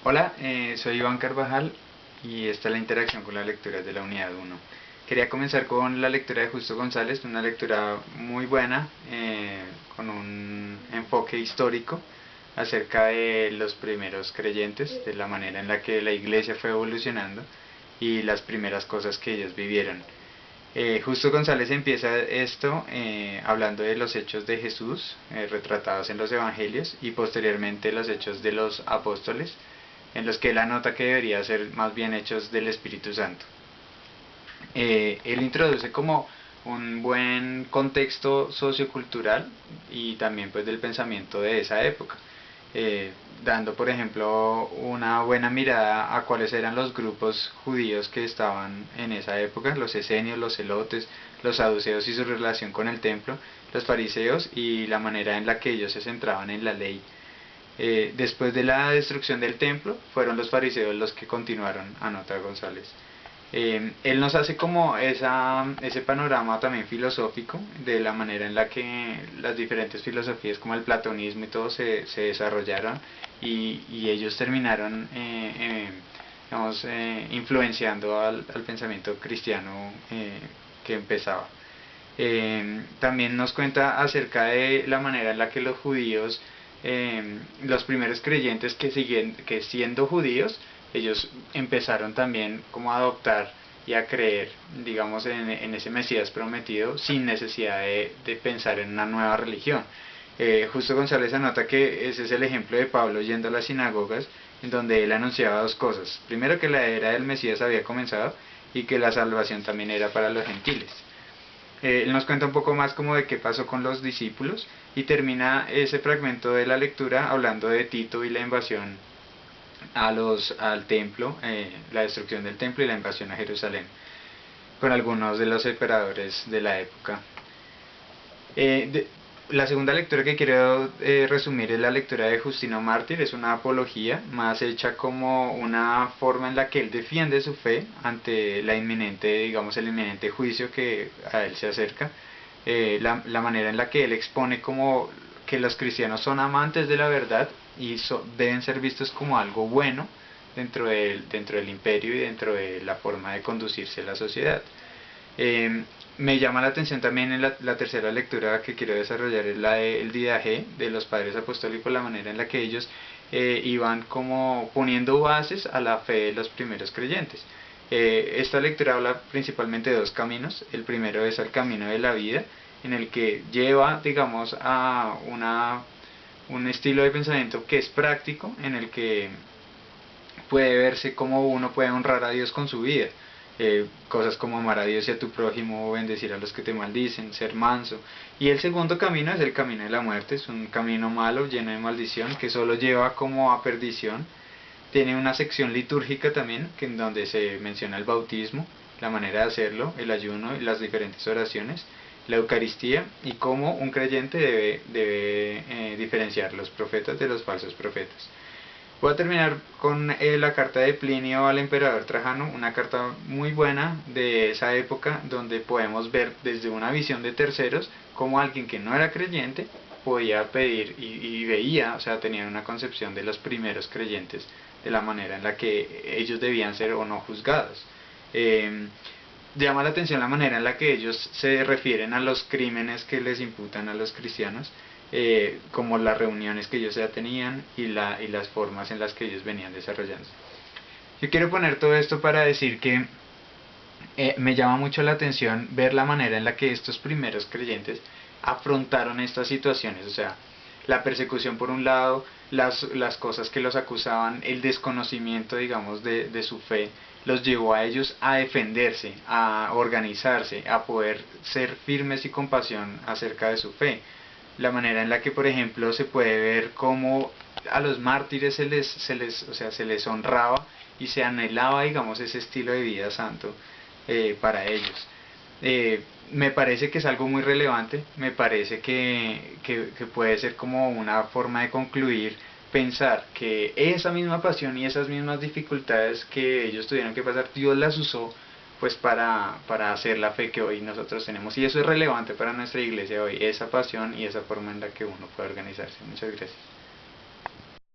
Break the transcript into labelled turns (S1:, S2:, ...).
S1: Hola, soy Iván Carvajal y esta es la interacción con las lecturas de la unidad 1. Quería comenzar con la lectura de Justo González, una lectura muy buena, con un enfoque histórico acerca de los primeros creyentes, de la manera en la que la iglesia fue evolucionando y las primeras cosas que ellos vivieron. Justo González empieza esto hablando de los hechos de Jesús retratados en los evangelios y posteriormente los hechos de los apóstoles, en los que él anota que debería ser más bien hechos del Espíritu Santo. Él introduce como un buen contexto sociocultural y también pues del pensamiento de esa época, dando por ejemplo una buena mirada a cuáles eran los grupos judíos que estaban en esa época: los esenios, los celotes, los saduceos y su relación con el templo, los fariseos y la manera en la que ellos se centraban en la ley. Después de la destrucción del templo, fueron los fariseos los que continuaron, anota González. Él nos hace como ese panorama también filosófico de la manera en la que las diferentes filosofías como el platonismo y todo se desarrollaron y ellos terminaron digamos, influenciando al pensamiento cristiano que empezaba. También nos cuenta acerca de la manera en la que los judíos, los primeros creyentes que siendo judíos, ellos empezaron también como a adoptar y a creer, digamos, en ese Mesías prometido sin necesidad de pensar en una nueva religión. Justo González anota que ese es el ejemplo de Pablo yendo a las sinagogas, en donde él anunciaba dos cosas: primero, que la era del Mesías había comenzado y que la salvación también era para los gentiles. Él nos cuenta un poco más como de qué pasó con los discípulos y termina ese fragmento de la lectura hablando de Tito y la invasión al templo, la destrucción del templo y la invasión a Jerusalén, con algunos de los emperadores de la época. La segunda lectura que quiero resumir es la lectura de Justino Mártir. Es una apología más hecha como una forma en la que él defiende su fe ante la inminente, digamos, el inminente juicio que a él se acerca. La manera en la que él expone como que los cristianos son amantes de la verdad y deben ser vistos como algo bueno dentro del imperio y dentro de la forma de conducirse la sociedad. Me llama la atención también en la tercera lectura que quiero desarrollar, es la del Didaje de los Padres Apostólicos, la manera en la que ellos iban como poniendo bases a la fe de los primeros creyentes. Esta lectura habla principalmente de dos caminos. El primero es el camino de la vida, en el que lleva, digamos, a un estilo de pensamiento que es práctico, en el que puede verse cómo uno puede honrar a Dios con su vida. Cosas como amar a Dios y a tu prójimo, bendecir a los que te maldicen, ser manso. Y el segundo camino es el camino de la muerte. Es un camino malo, lleno de maldición, que solo lleva como a perdición. Tiene una sección litúrgica también, en donde se menciona el bautismo, la manera de hacerlo, el ayuno y las diferentes oraciones, la Eucaristía y cómo un creyente debe diferenciar los profetas de los falsos profetas. Voy a terminar con la carta de Plinio al emperador Trajano, una carta muy buena de esa época, donde podemos ver desde una visión de terceros cómo alguien que no era creyente podía pedir y veía, o sea, tenía una concepción de los primeros creyentes, de la manera en la que ellos debían ser o no juzgados. Llama la atención la manera en la que ellos se refieren a los crímenes que les imputan a los cristianos, como las reuniones que ellos ya tenían y las formas en las que ellos venían desarrollándose. Yo quiero poner todo esto para decir que me llama mucho la atención ver la manera en la que estos primeros creyentes afrontaron estas situaciones, o sea, la persecución por un lado, las cosas que los acusaban, el desconocimiento, digamos, de su fe, los llevó a ellos a defenderse, a organizarse, a poder ser firmes y con pasión acerca de su fe. La manera en la que, por ejemplo, se puede ver cómo a los mártires se les honraba y se anhelaba, digamos, ese estilo de vida santo para ellos. Me parece que es algo muy relevante, me parece que puede ser como una forma de concluir, pensar que esa misma pasión y esas mismas dificultades que ellos tuvieron que pasar, Dios las usó pues para hacer la fe que hoy nosotros tenemos, y eso es relevante para nuestra iglesia hoy, esa pasión y esa forma en la que uno puede organizarse. Muchas gracias.